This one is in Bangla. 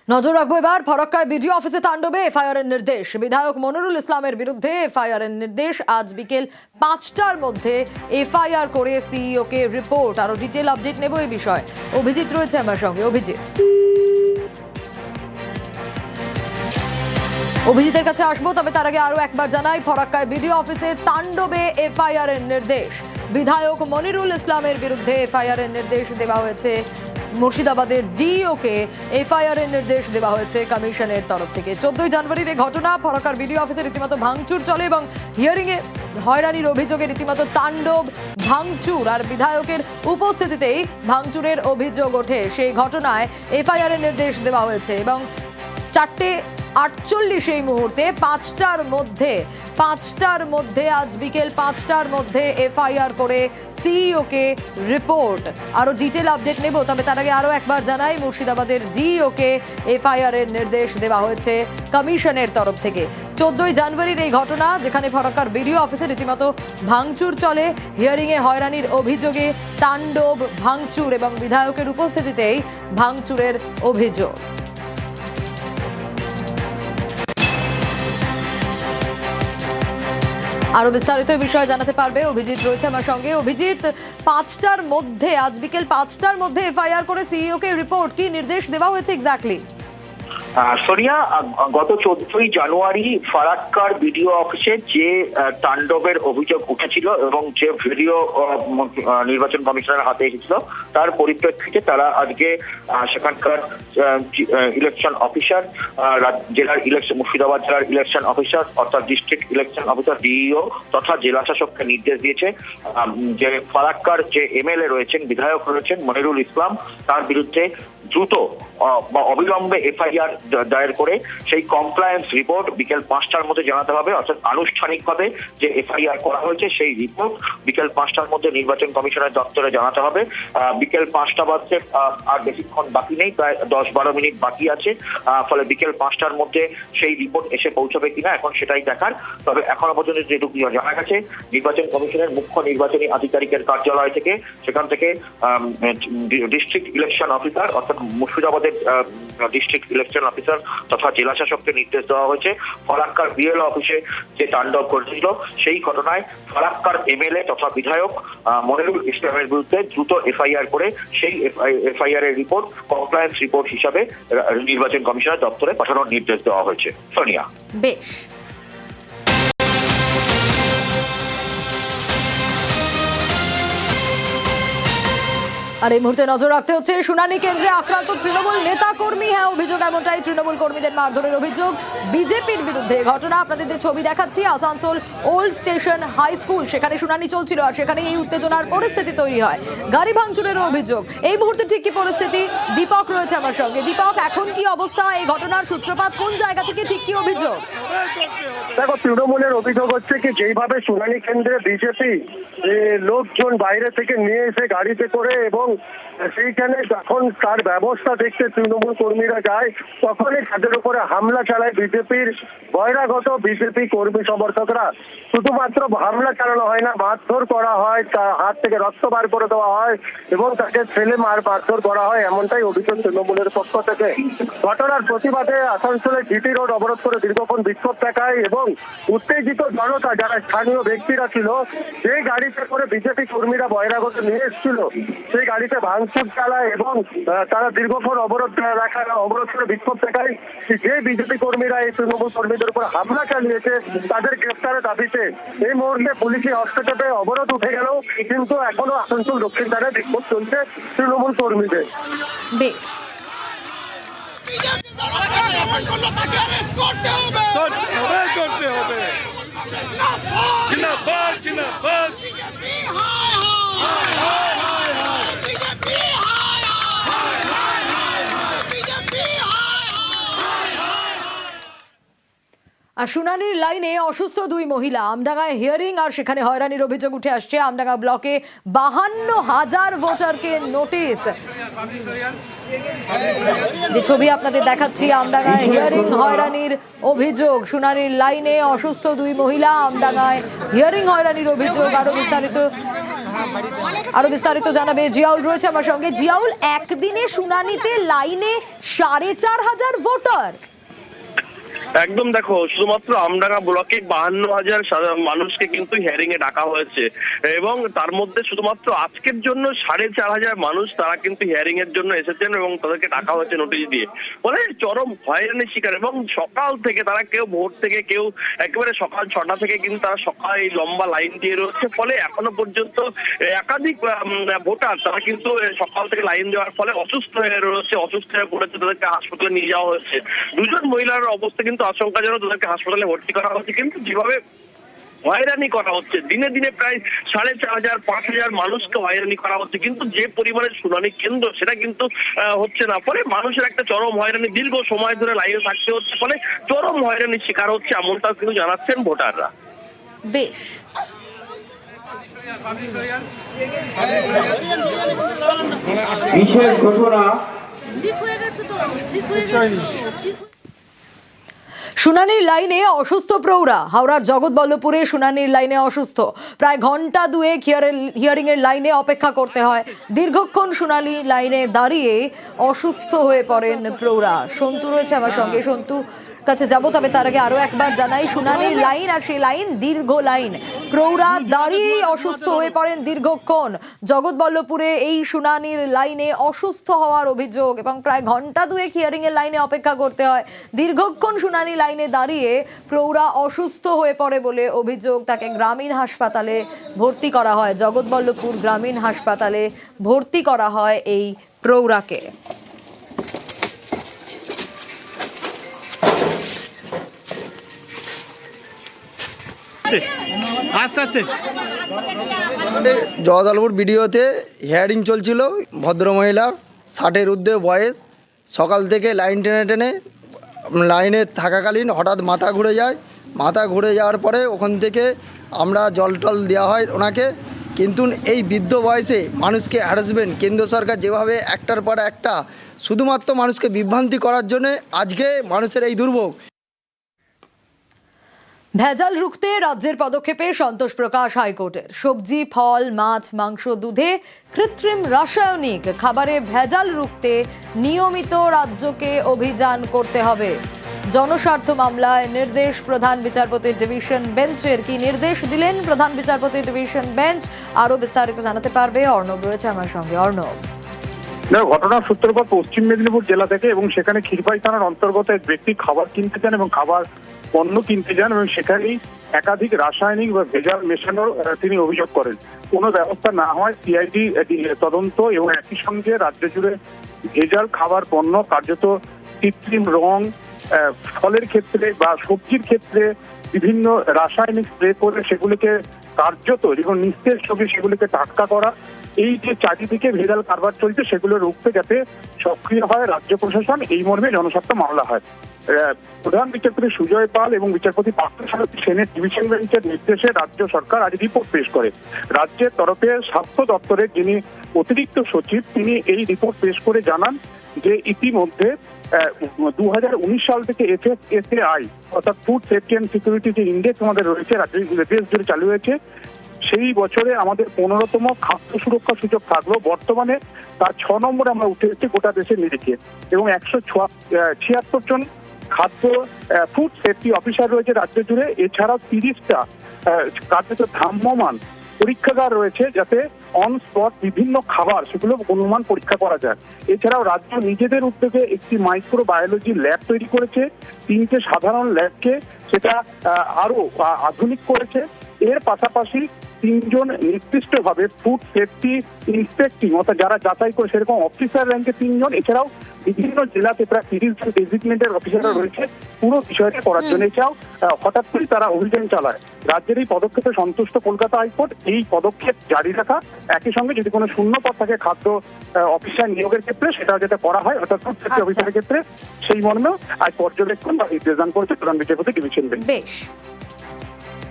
নজর রাখবো এবার ফরাক্কায় বিডিও অফিসে তাণ্ডবে এফআইআরের নির্দেশ। বিধায়ক মনিরুল ইসলামের বিরুদ্ধে এফআইআরের নির্দেশ। আজ বিকেল 5টার মধ্যে এফআইআর করে সিইও কে রিপোর্ট। আরো ডিটেল আপডেট নেব এই বিষয়ে। অভিজিৎ রয়েছে আমার সঙ্গে। অভিজিতের কাছে আসবো, তবে তার আগে আরো একবার জানাই, ফরাক্কায় বিডিও অফিসে তাণ্ডবে এফআইআর এর নির্দেশ। বিধায়ক মনিরুল ইসলামের বিরুদ্ধে এফআইআর এর নির্দেশ দেওয়া হয়েছে। মুর্শিদাবাদের ডিও কে এফআইআর এর নির্দেশ দেওয়া হয়েছে কমিশনের তরফ থেকে। 14 জানুয়ারির এই ঘটনা। ফরাক্কার বিডিও অফিসে রীতিমতো ভাঙচুর চলে এবং হিয়ারিং এ হয়রানির অভিযোগে রীতিমতো তাণ্ডব, ভাঙচুর আর বিধায়কের উপস্থিতিতেই ভাঙচুরের অভিযোগ ওঠে। সেই ঘটনায় এফআইআর এর নির্দেশ দেওয়া হয়েছে এবং 4:48 এই মুহূর্তে 5টার মধ্যে আজ বিকেল 5টার মধ্যে এফআইআর করে সিইও কে রিপোর্ট। আরো ডিটেল আপডেট নেব, তবে তার আগে আরো একবার জানাই, মুর্শিদাবাদের ডিও কে এফআইআর এর নির্দেশ দেওয়া হয়েছে কমিশনের তরফ থেকে। 14 জানুয়ারির এই ঘটনা, যেখানে ফরাক্কার বিডিও অফিসে রীতিমতো ভাঙচুর চলে, হিয়ারিং এ হয়রানির অভিযোগে তাণ্ডব, ভাঙচুর এবং বিধায়কের উপস্থিতিতেই ভাঙচুরের অভিযোগ। আরো বিস্তারিত বিষয়ে জানাতে পারবে অভিজিৎ রয়েছে আমার সঙ্গে। অভিজিৎ, 5টার মধ্যে, আজ বিকেল 5টার মধ্যে এফআইআর করে সিইও কে রিপোর্ট, কি নির্দেশ দেওয়া হয়েছে এক্স্যাক্টলি? সোনিয়া, গত 14 জানুয়ারি ফারাক্কার বিডিও অফিসে যে তাণ্ডবের অভিযোগ উঠেছিল এবং যে ভিডিও নির্বাচন কমিশনের হাতে এসেছিল, তার পরিপ্রেক্ষিতে তারা আজকে সেখানকার ইলেকশন অফিসার, জেলার ইলেকশন, মুর্শিদাবাদ জেলার ইলেকশন অফিসার অর্থাৎ ডিস্ট্রিক্ট ইলেকশন অফিসার ডিইও তথা জেলা শাসককে নির্দেশ দিয়েছে যে ফারাক্কার যে এমএলএ রয়েছেন, বিধায়ক রয়েছেন মনিরুল ইসলাম, তার বিরুদ্ধে দ্রুত বা অবিলম্বে এফআইআর দায়ের করে সেই কমপ্লায়েন্স রিপোর্ট বিকেল 5টার মধ্যে জানাতে হবে। অর্থাৎ আনুষ্ঠানিকভাবে যে এফআইআর করা হয়েছে সেই রিপোর্ট বিকেল 5টার মধ্যে নির্বাচন কমিশনের দপ্তরে জানাতে হবে। বিকেল 5টা বাজতে আর বেশিক্ষণ বাকি নেই, প্রায় 10-12 মিনিট বাকি আছে। ফলে বিকেল 5টার মধ্যে সেই রিপোর্ট এসে পৌঁছবে কিনা এখন সেটাই দেখার। তবে এখনো পর্যন্ত যেটুকু জানা গেছে, নির্বাচন কমিশনের মুখ্য নির্বাচনী আধিকারিকের কার্যালয় থেকে, সেখান থেকে ডিস্ট্রিক্ট ইলেকশন অফিসার অর্থাৎ মুর্শিদাবাদের ডিস্ট্রিক্ট ইলেকশন অফিসার তথা জেলা শাসককে নির্দেশ দেওয়া হয়েছে ফরাক্কার বিএলও অফিসে যে তাণ্ডব ঘটেছিল সেই ঘটনায় ফরাক্কার এমএলএ তথা বিধায়ক মনিরুল ইসলামের বিরুদ্ধে দ্রুত এফআইআর করে সেই এফআইআর এর রিপোর্ট কমপ্লায়েন্স রিপোর্ট হিসাবে নির্বাচন কমিশনের দপ্তরে পাঠানোর নির্দেশ দেওয়া হয়েছে। সোনিয়া, বেশ। আর এই মুহূর্তে নজর রাখতে হচ্ছে শুনানি কেন্দ্রে আক্রান্ত তৃণমূল নেতা কর্মী। হ্যাঁ, অভিযোগ এমনটাই, তৃণমূল কর্মীদের মারধরের অভিযোগ বিজেপির বিরুদ্ধে। ঘটনা আপনাদের যে ছবি দেখাচ্ছি, Asansol old station high school, সেখানে শুনানি চলছিল আর সেখানে এই উত্তেজনার পরিস্থিতি তৈরি হয়, গাড়ি ভাঙচুরের অভিযোগ। এই মুহূর্তে ঠিক কি পরিস্থিতি? দীপক রয়েছে আমার সঙ্গে। দীপক, এখন কি অবস্থা? এই ঘটনার সূত্রপাত কোন জায়গা থেকে, ঠিক কি অভিযোগ? দেখো, তৃণমূলের অভিযোগ হচ্ছে কি, যেইভাবে শুনানি কেন্দ্রে বিজেপি লোকজন বাইরে থেকে নিয়ে এসে গাড়িতে করে এবং সেইখানে যখন তার ব্যবস্থা দেখতে তৃণমূল কর্মীরা যায়, তখনই তাদের উপরে হামলা চালায় বিজেপির বহিরাগত বিজেপি কর্মী সমর্থকরা। শুধুমাত্র হামলা চালানো হয় না, মারধর করা হয়, তার হাত থেকে রক্ত বার করে দেওয়া হয় এবং তাকে ছেলে মারধর করা হয়, এমনটাই অভিযোগ তৃণমূলের পক্ষ থেকে। ঘটনার প্রতিবাদে আসানসোলে জিটি রোড অবরোধ করে দীর্ঘক্ষণ বিক্ষোভ দেখায় এবং উত্তেজিত জনতা, যারা স্থানীয় ব্যক্তিরা ছিল, যে গাড়িতে করে বিজেপি কর্মীরা বহিরাগত নিয়ে এসেছিল, সেই গাড়িতে ভাঙচুর চালায় এবং তারা দীর্ঘক্ষণ অবরোধ করে বিক্ষোভ দেখায়। যে বিজেপি কর্মীরা এই তৃণমূল কর্মীদের উপর হামলা চালিয়েছে, তাদের গ্রেফতারের দাবিতে এই মুহূর্তে পুলিশি হস্তক্ষেপে অবরোধ উঠে গেল, কিন্তু এখনো আসানসোল দক্ষিণ ধারে বিক্ষোভ চলছে তৃণমূল কর্মীদের। বেশ। আর শুনানির লাইনে অসুস্থ দুই মহিলা, আমডাঙ্গায় হিয়ারিং আর সেখানে হয়রানির অভিযোগ উঠে আসছে। আমডাঙ্গা ব্লকে 52,000 ভোটারকে নোটিশ। যে ছবি আপনাদের দেখাচ্ছি, আমডাঙ্গায় হিয়ারিং হয়রানির অভিযোগ, শুনানির লাইনে অসুস্থ দুই মহিলা, আমডাঙ্গায় হিয়ারিং হয়রানির অভিযোগ। আরো বিস্তারিত আরো বিস্তারিত জানাবে জিয়াউল রয়েছে আমার সঙ্গে। জিয়াউল, একদিনে শুনানিতে লাইনে ৪,৫০০ ভোটার। একদম, দেখো শুধুমাত্র আমডাঙ্গা ব্লকে ৫২,০০০ মানুষকে কিন্তু হিয়ারিং এ ডাকা হয়েছে এবং তার মধ্যে শুধুমাত্র আজকের জন্য ৪,৫০০ মানুষ তারা কিন্তু হিয়ারিং এর জন্য এসেছেন এবং তাদেরকে ডাকা হয়েছে নোটিশ দিয়ে। ফলে চরম হয়রানির শিকার এবং সকাল থেকে তারা কেউ ভোর থেকে কেউ একেবারে সকাল ৬টা থেকে কিন্তু তারা সকাল এই লম্বা লাইন দিয়ে রয়েছে। ফলে এখনো পর্যন্ত একাধিক ভোটার তারা কিন্তু সকাল থেকে লাইন দেওয়ার ফলে অসুস্থ হয়ে রয়েছে, অসুস্থ হয়ে পড়েছে, তাদেরকে হাসপাতালে নিয়ে যাওয়া হয়েছে। দুজন মহিলার অবস্থা কিন্তু আশঙ্কাজনক, তাদেরকে হাসপাতালে ভর্তি করা হচ্ছে। কিন্তু যেভাবে হয়রানি করা হচ্ছে, দিনে দিনে প্রায় ৪,৫০০ মানুষকে হয়রানি করা হচ্ছে, কিন্তু যে পরিমাণে শুনানি কেন্দ্র সেটা কিন্তু হচ্ছে না। ফলে মানুষের একটা চরম হয়রানি, দীর্ঘ সময় ধরে লাইনে থাকতে হচ্ছে, ফলে চরম হয়রানির শিকার হচ্ছে, এমনটাও কিন্তু জানাচ্ছেন ভোটাররা। বেশ, বিশেষ ঘোষণা। শুনানির লাইনে অসুস্থ প্রৌঢ়া। হাওড়ার জগৎবল্লভপুরে শুনানির লাইনে অসুস্থ, প্রায় ঘন্টা দুয়েক হিয়ারিং এর লাইনে অপেক্ষা করতে হয়। দীর্ঘক্ষণ শুনানি লাইনে দাঁড়িয়ে অসুস্থ হয়ে পড়েন প্রৌঢ়া। সন্তু রয়েছে আমার সঙ্গে। সন্তু কাছে যাব, তবে তার আগে আরো একবার জানাই, শুনানির লাইন আর সেই লাইন দীর্ঘ লাইন। প্রৌঢ়া দাঁড়িয়েই অসুস্থ হয়ে পড়েন দীর্ঘক্ষণ। জগৎবল্লভপুরে এই শুনানির লাইনে অসুস্থ হওয়ার অভিযোগ এবং প্রায় ঘন্টা দুয়েক হিয়ারিং এর লাইনে অপেক্ষা করতে হয়। দীর্ঘক্ষণ শুনানি লাইনে দাঁড়িয়ে প্রৌঢ়া অসুস্থ হয়ে পড়ে বলে অভিযোগ। তাকে গ্রামীণ হাসপাতালে ভর্তি করা হয়, জগৎবল্লভপুর গ্রামীণ হাসপাতালে ভর্তি করা হয় এই প্রৌঢ়াকে। জগদলপুর বিডিওতে হিয়ারিং চলছিল। ভদ্রমহিলার 60-এর ঊর্ধ্বে বয়স। সকাল থেকে লাইন টেনে টেনে লাইনে থাকাকালীন হঠাৎ মাথা ঘুরে যায়। মাথা ঘুরে যাওয়ার পরে ওখান থেকে আমরা জল টল দেওয়া হয় ওনাকে। কিন্তু এই বৃদ্ধ বয়সে মানুষকে হ্যারাসমেন্ট, কেন্দ্র সরকার যেভাবে একটার পর একটা শুধুমাত্র মানুষকে বিভ্রান্তি করার জন্য আজকে মানুষের এই দুর্ভোগ। ভেজাল রুখতে রাজ্যের পদক্ষেপে সন্তোষ প্রকাশ হাইকোর্টের। সবজি, ফল, মাছ, মাংস, দুধে কৃত্রিম রাসায়নিক খাবারে ভেজাল রুখতে নিয়মিত রাজ্যকে অভিযান করতে হবে। জনস্বার্থ মামলায় নির্দেশ প্রধান বিচারপতির ডিভিশন বেঞ্চের। কি নির্দেশ দিলেন প্রধান বিচারপতির ডিভিশন বেঞ্চ? আরো বিস্তারিত জানাতে পারবে অর্ণব রয়েছে আমার সঙ্গে। অর্ণব, ঘটনার সূত্রপাত পশ্চিম মেদিনীপুর জেলা থেকে এবং সেখানে ক্ষীরপাই থানার অন্তর্গত এক ব্যক্তি খাবার কিনতে যান এবং খাবার পণ্য কিনতে যান এবং সেখানেই একাধিক রাসায়নিক বা ভেজাল মেশানোর তিনি অভিযোগ করেন। কোনো ব্যবস্থা না হয় সিআইডি তদন্ত এবং একই সঙ্গে রাজ্য জুড়ে ভেজাল খাবার পণ্য, কার্যত কৃত্রিম রং, ফলের ক্ষেত্রে বা সবজির ক্ষেত্রে বিভিন্ন রাসায়নিক স্প্রে করে সেগুলিকে কার্যত এবং নিস্তেজ ছবি সেগুলিকে টাটকা করা, এই যে চারিদিকে ভেজাল কারবার চলছে সেগুলো রুখতে যাতে সক্রিয় হয় রাজ্য প্রশাসন, এই মর্মে জনস্বার্থ মামলা হয়। প্রধান বিচারপতি সুজয় পাল এবং বিচারপতি পার্থসারথী সেনের ডিভিশন বেঞ্চের নির্দেশে রাজ্য সরকার আজ রিপোর্ট পেশ করে। রাজ্যের তরফে স্বাস্থ্য দপ্তরের যিনি অতিরিক্ত সচিব তিনি এই রিপোর্ট পেশ করে জানান যে ইতিমধ্যে 2019 সাল থেকে FSSAI অর্থাৎ ফুড সেফটি অ্যান্ড সিকিউরিটি যে ইন্ডেক্স আমাদের রয়েছে দেশ জুড়ে চালু হয়েছে, সেই বছরে আমাদের 15তম খাদ্য সুরক্ষা সূচক থাকলো। বর্তমানে তার 6 নম্বরে আমরা উঠে এসেছি গোটা দেশের নিরিখে এবং 176 জন খাদ্য ফুড সেফটি অফিসার রয়েছে রাজ্য জুড়ে। এছাড়াও 30টা কার্যত ভ্রাম্যমান পরীক্ষাগার রয়েছে যাতে অন স্পট বিভিন্ন খাবার সেগুলো অনুমান পরীক্ষা করা যায়। এছাড়াও রাজ্য নিজেদের উদ্যোগে একটি মাইক্রোবায়োলজি ল্যাব তৈরি করেছে, 3টে সাধারণ ল্যাবকে সেটা আরো আধুনিক করেছে। এর পাশাপাশি 3 জন নির্দিষ্টভাবে ফুড সেফটি ইন্সপেক্টিং অর্থাৎ যারা যাচাই করে সেরকম অফিসার র্যাঙ্কে 3 জন। এছাড়াও বিভিন্ন জেলাতে প্রায় 30 জন ডেজিগনেটেড অফিসাররা রয়েছে পুরো বিষয়টা করার জন্য। এছাড়াও হঠাৎ করে তারা অভিযান চালায়। রাজ্যের এই পদক্ষেপে সন্তুষ্ট কলকাতা হাইকোর্ট। এই পদক্ষেপ জারি রাখা, একই সঙ্গে যদি কোনো শূন্য পদ থাকে খাদ্য অফিসার নিয়োগের ক্ষেত্রে সেটা যাতে করা হয় অর্থাৎ ফুড সেফটি অফিসারের ক্ষেত্রে, সেই মর্মেও আজ পর্যবেক্ষণ বা নির্দেশন করেছে প্রধান বিচারপতি ডিভিশন বেঞ্চ। বেশ।